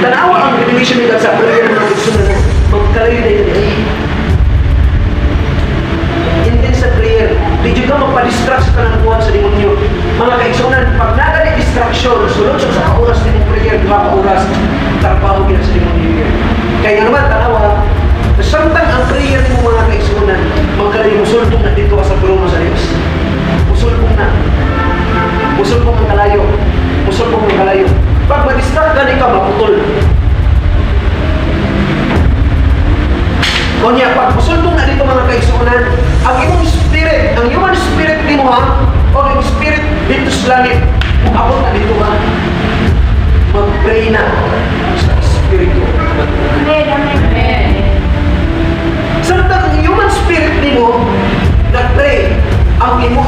Tanawa ang revelation nila sa prayer ng sunod. Magkalayo na yun. Hindi sa prayer. Di ka magpa-distract sa tanang buwan sa demonyo. Mga kaigsunan, pag nagani-distraction, sunod sa oras din yung prayer, 2 oras, trabaho gina sa demonyo. Kaya naman, tanawa, samtang ang prayer mo mga kaigsunan, magkalayo, musultong na dito ka sa trono sa Diyos. Musultong na. Musultong ang kalayo. Musultong ang kalayo. Pag ma-distract ka, di ka maputol. O niya, pag musultong na dito mga kaigsunan, ang imong spirit, ang human spirit ni mo ha, o ang spirit dito sa langit, abot na dito ha, mag-pray na sa spirito. Amen. Amen. Samtang ang human spirit ni mo, nag-pray, ang imo